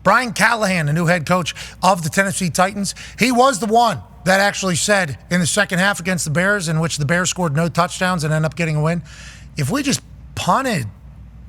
Brian Callahan, the new head coach of the Tennessee Titans, he was the one that actually said in the second half against the Bears, in which the Bears scored no touchdowns and ended up getting a win, if we just punted,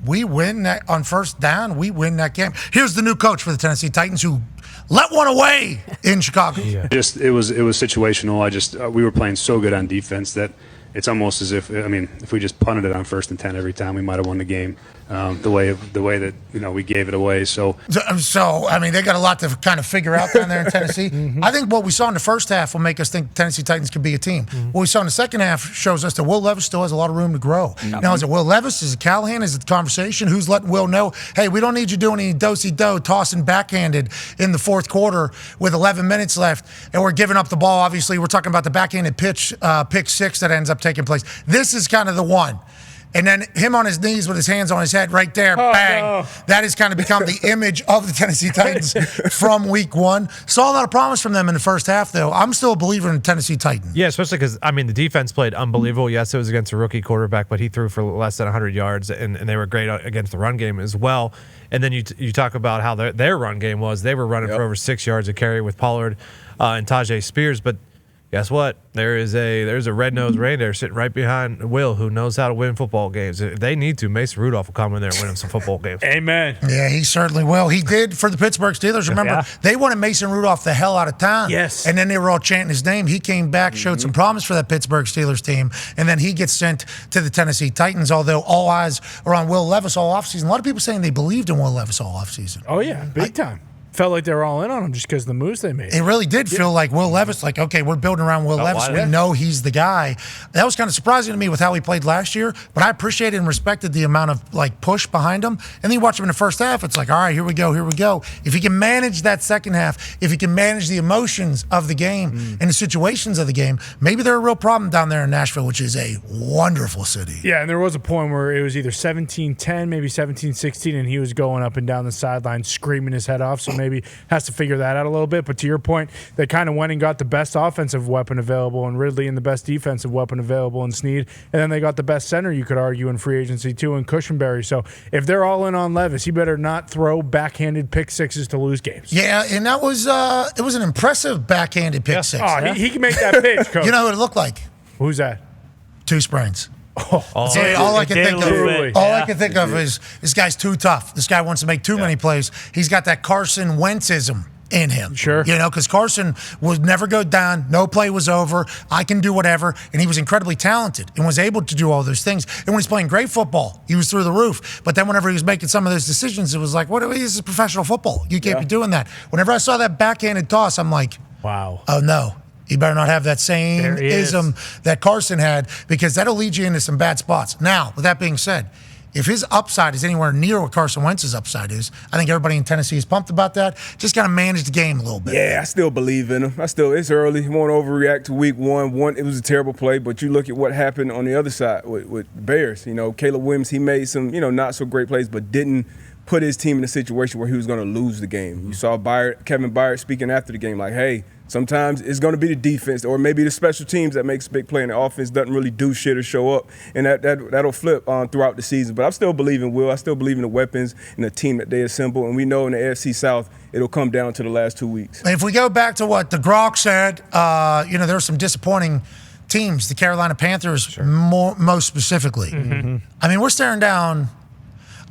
we win that on first down, we win that game. Here's the new coach for the Tennessee Titans who let one away in Chicago. Yeah. It was situational. We were playing so good on defense that it's almost as if if we just punted it on 1st and 10 every time, we might have won the game. The way that we gave it away. So they got a lot to kind of figure out down there in Tennessee. Mm-hmm. I think what we saw in the first half will make us think Tennessee Titans could be a team. Mm-hmm. What we saw in the second half shows us that Will Levis still has a lot of room to grow. Mm-hmm. Now, is it Will Levis? Is it Callahan? Is it the conversation? Who's letting Will know, hey, we don't need you doing any do-si-do, tossing backhanded in the fourth quarter with 11 minutes left, and we're giving up the ball. Obviously, we're talking about the backhanded pick six that ends up taking place. This is kind of the one. And then him on his knees with his hands on his head right there, bang. No. That has kind of become the image of the Tennessee Titans from week one. Saw a lot of promise from them in the first half, though. I'm still a believer in the Tennessee Titans. Yeah, especially because, the defense played unbelievable. Yes, it was against a rookie quarterback, but he threw for less than 100 yards, and they were great against the run game as well. And then you talk about how their run game was. They were running for over 6 yards a carry with Pollard and Tajay Spears, but guess what? There's a red-nosed reindeer sitting right behind Will who knows how to win football games. If they need to, Mason Rudolph will come in there and win them some football games. Amen. Yeah, he certainly will. He did for the Pittsburgh Steelers. Remember, they wanted Mason Rudolph the hell out of town. Yes. And then they were all chanting his name. He came back, showed some promise for that Pittsburgh Steelers team, and then he gets sent to the Tennessee Titans, although all eyes are on Will Levis all offseason. A lot of people saying they believed in Will Levis all offseason. Oh, yeah, big time. Felt like they were all in on him just because of the moves they made. It really did feel like Will Levis, like, okay, we're building around Will Levis. We know he's the guy. That was kind of surprising to me with how he played last year, but I appreciated and respected the amount of, push behind him. And then you watch him in the first half, it's like, all right, here we go. If he can manage that second half, if he can manage the emotions of the game and the situations of the game, maybe they're a real problem down there in Nashville, which is a wonderful city. Yeah, and there was a point where it was either 17-10, maybe 17-16, and he was going up and down the sideline screaming his head off, so maybe has to figure that out a little bit. But to your point, they kind of went and got the best offensive weapon available in Ridley and the best defensive weapon available in Snead. And then they got the best center, you could argue, in free agency too, in Cushenberry. So if they're all in on Levis, he better not throw backhanded pick sixes to lose games. Yeah, and that was it was an impressive backhanded pick six. Oh, he can make that pitch, Coach. You know what it looked like? Who's that? 2 sprains. All I can think of is this guy's too tough. This guy wants to make too many plays. He's got that Carson Wentzism in him. Sure. Because Carson would never go down. No play was over. I can do whatever. And he was incredibly talented and was able to do all those things. And when he's playing great football, he was through the roof. But then whenever he was making some of those decisions, it was like, this is professional football. You can't be doing that. Whenever I saw that backhanded toss, I'm like, wow. Oh, no. You better not have that same ism that Carson had, because that'll lead you into some bad spots. Now, with that being said, if his upside is anywhere near what Carson Wentz's upside is, I think everybody in Tennessee is pumped about that. Just got to manage the game a little bit. Yeah, I still believe in him. It's early. You won't overreact to week one. It was a terrible play, but you look at what happened on the other side with Bears. Caleb Williams, he made some, not so great plays, but didn't put his team in a situation where he was going to lose the game. You saw Kevin Byard speaking after the game like, hey, sometimes it's going to be the defense or maybe the special teams that makes a big play, and the offense doesn't really do shit or show up, and that'll flip throughout the season. But I still believe in Will. I still believe in the weapons and the team that they assemble, and we know in the AFC South it'll come down to the last 2 weeks. If we go back to what the Gronk said, there were some disappointing teams, the Carolina Panthers most specifically. Mm-hmm. We're staring down –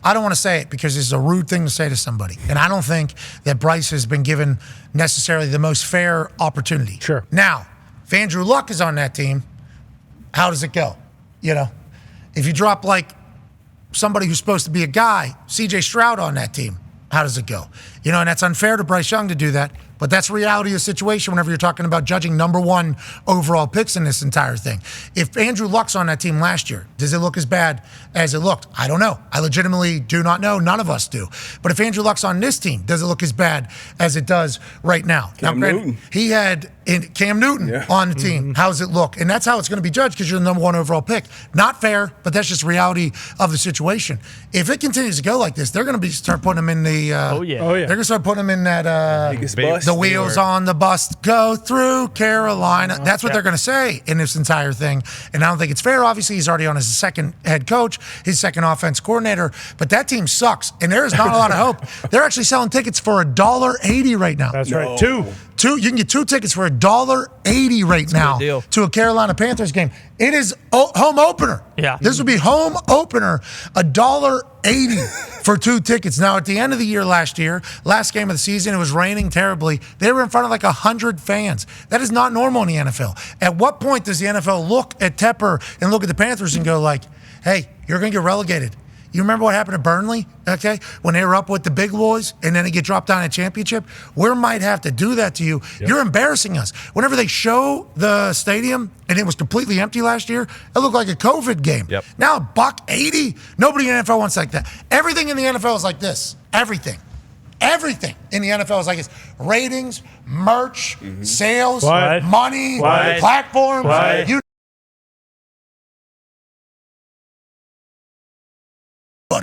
I don't want to say it because it's a rude thing to say to somebody. And I don't think that Bryce has been given necessarily the most fair opportunity. Sure. Now, if Andrew Luck is on that team, how does it go? If you drop somebody who's supposed to be a guy, C.J. Stroud on that team, how does it go? And that's unfair to Bryce Young to do that. But that's the reality of the situation whenever you're talking about judging number one overall picks in this entire thing. If Andrew Luck's on that team last year, does it look as bad as it looked? I don't know. I legitimately do not know. None of us do. But if Andrew Luck's on this team, does it look as bad as it does right now? Cam Newton. He had Cam Newton on the team. Mm-hmm. How does it look? And that's how it's going to be judged because you're the number one overall pick. Not fair, but that's just reality of the situation. If it continues to go like this, they're going to start putting him in the they're going to start putting him in that The wheels on the bus go through Carolina. That's what they're going to say in this entire thing. And I don't think it's fair. Obviously, he's already on his second head coach, his second offense coordinator. But that team sucks, and there is not a lot of hope. They're actually selling tickets for $1.80 right now. That's right. Two. You can get 2 tickets for $1.80 right now to a Carolina Panthers game. It is home opener. Yeah. This would be home opener, $1.80 for 2 tickets. Now, at the end of the year last game of the season, it was raining terribly. They were in front of like 100 fans. That is not normal in the NFL. At what point does the NFL look at Tepper and look at the Panthers and go like, hey, you're going to get relegated? You remember what happened to Burnley, okay, when they were up with the big boys and then they get dropped down a championship? We might have to do that to you. Yep. You're embarrassing us. Whenever they show the stadium and it was completely empty last year, it looked like a COVID game. Yep. Now, $1.80, nobody in the NFL wants like that. Everything in the NFL is like this. Everything in the NFL is like this. Ratings, merch, sales, money, platforms.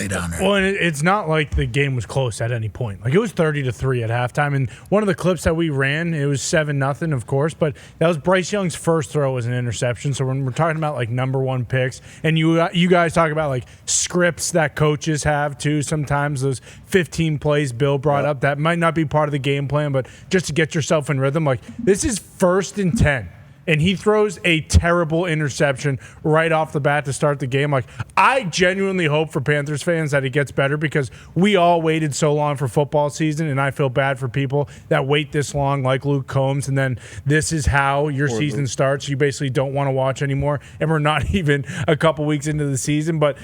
Down there. Well, and it's not like the game was close at any point. Like, it was 30-3 at halftime, and one of the clips that we ran, it was 7-0, of course, but that was Bryce Young's first throw as an interception. So when we're talking about like number one picks, and you guys talk about like scripts that coaches have too. Sometimes those 15 plays Bill brought up that might not be part of the game plan, but just to get yourself in rhythm. Like, this is 1st and 10. And he throws a terrible interception right off the bat to start the game. Like, I genuinely hope for Panthers fans that it gets better, because we all waited so long for football season, and I feel bad for people that wait this long, like Luke Combs, and then this is how your season starts. You basically don't want to watch anymore, and we're not even a couple weeks into the season, but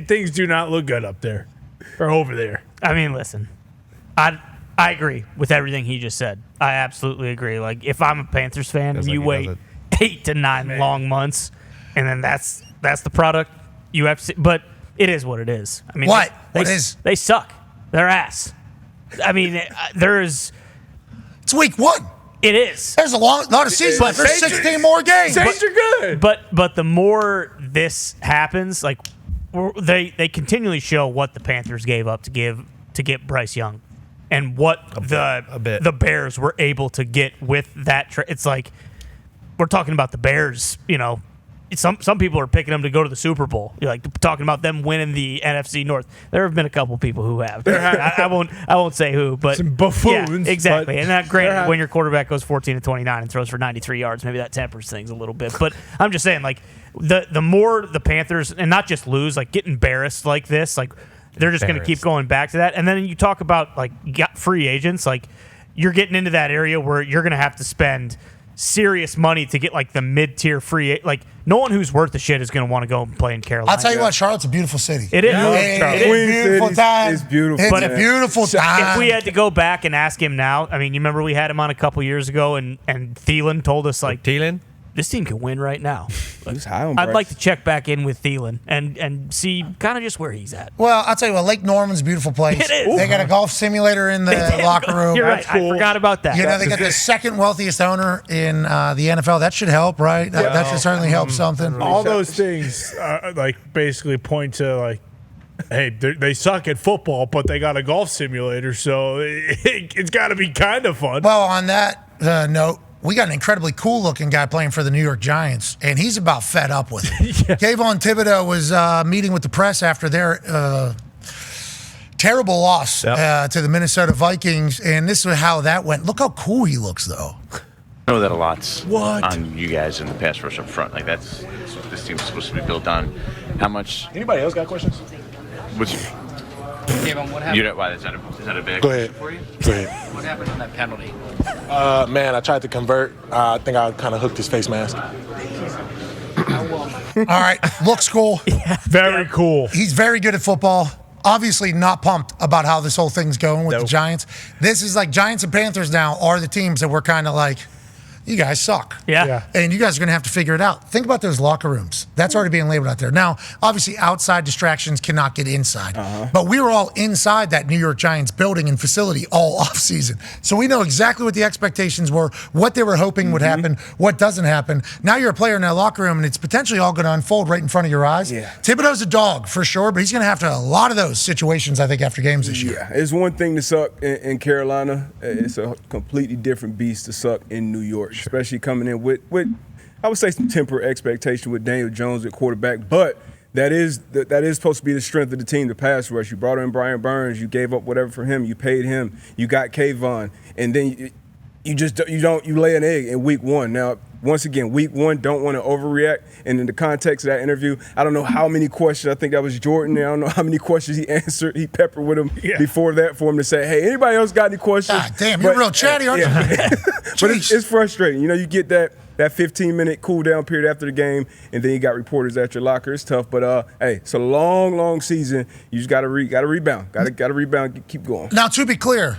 things do not look good up there or over there. I mean, listen, I agree with everything he just said. I absolutely agree. Like, if I'm a Panthers fan and you wait 8 to 9 long months, and then that's the product you have to see. But it is what it is. I mean, what they is? They suck. They're ass. I mean, it's week 1. It is. There's a lot of seasons. But there's 16 more games. Saints are good. But the more this happens, like, they continually show what the Panthers gave up to get Bryce Young, and what the Bears were able to get with that. It's like, we're talking about the Bears, some people are picking them to go to the Super Bowl. You're like talking about them winning the NFC North. There have been a couple people who have. I won't say who, but some buffoons. Yeah, exactly. And that, granted, when your quarterback goes 14-29 and throws for 93 yards, maybe that tempers things a little bit. But I'm just saying, like, the more the Panthers, and not just lose, like get embarrassed like this, like they're just going to keep going back to that. And then you talk about like free agents, like you're getting into that area where you're going to have to spend serious money to get like the mid-tier free. Like, no one who's worth the shit is going to want to go and play in Carolina. I'll tell you what, Charlotte's a beautiful city. It is. It is a beautiful time. It's beautiful. It's a beautiful time. If we had to go back and ask him now, I mean, you remember we had him on a couple years ago, and Thielen told us, like, this team can win right now. I'd like to check back in with Thielen and see kind of just where he's at. Well, I'll tell you what, Lake Norman's a beautiful place. It is. They got a golf simulator in the locker room. You're right. Cool. I forgot about that. They got the second wealthiest owner in the NFL. That should help, right? That should certainly help something. All those things like basically point to like, hey, they suck at football, but they got a golf simulator, so it's got to be kind of fun. Well, on that note, we got an incredibly cool-looking guy playing for the New York Giants, and he's about fed up with it. Yeah. Kayvon Thibodeau was meeting with the press after their terrible loss to the Minnesota Vikings, and this is how that went. Look how cool he looks, though. I know that a lot's on you guys in the pass rush up front. Like, that's what this team's supposed to be built on. How much? Anybody else got questions? What happened? Why, is that a big question for you? Go ahead. What happened on that penalty? Man, I tried to convert. I think I kind of hooked his face mask. All right, looks cool. Very cool. He's very good at football. Obviously not pumped about how this whole thing's going with the Giants. This is like Giants and Panthers now are the teams that we're kind of like you guys suck. Yeah. And you guys are going to have to figure it out. Think about those locker rooms. That's already being labeled out there. Now, obviously, outside distractions cannot get inside. But we were all inside that New York Giants building and facility all offseason. So we know exactly what the expectations were, what they were hoping would happen, what doesn't happen. Now you're a player in that locker room, and it's potentially all going to unfold right in front of your eyes. Yeah. Thibodeau's a dog, for sure, but he's going to have to have a lot of those situations, I think, after games this year. Yeah, it's one thing to suck in Carolina. It's a completely different beast to suck in New York, especially coming in with I would say some tempered expectation with Daniel Jones at quarterback. But that is supposed to be the strength of the team, the pass rush. You brought in Brian Burns, you gave up whatever for him, you paid him, you got Kayvon, and then you lay an egg in week one. Now, once again, week one, don't want to overreact. And in the context of that interview, I don't know how many questions. I think that was Jordan. I don't know how many questions he answered. He peppered with him before that for him to say, hey, anybody else got any questions? God damn, you're real chatty, aren't you? But it's frustrating. You get that 15-minute cool down period after the game, and then you got reporters at your locker. It's tough, but hey, it's a long, long season. You just got to rebound. Got to rebound. Keep going. Now, to be clear,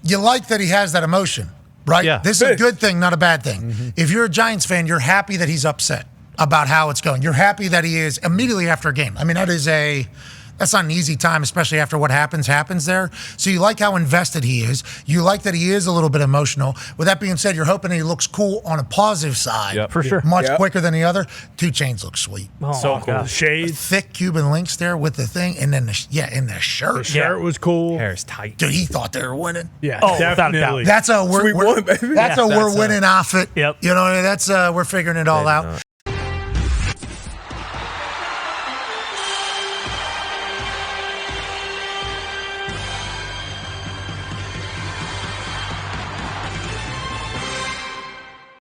you like that he has that emotion, right? Yeah. This is a good thing, not a bad thing. If you're a Giants fan, you're happy that he's upset about how it's going. You're happy that he is immediately after a game. I mean, that's not an easy time, especially after what happens there. So you like how invested he is. You like that he is a little bit emotional. With that being said, you're hoping he looks cool on a positive side. Yep. For sure. Much quicker than the other. 2 Chainz looks sweet. Oh, So my cool. gosh. Shades. Thick Cuban links there with the thing, and then in the shirt. The shirt was cool. Hair's tight. Dude, he thought they were winning. Yeah, Oh, without a doubt. definitely. That's a Sweet one, baby. we're winning outfit. Yep. You know, that's we're figuring it all out.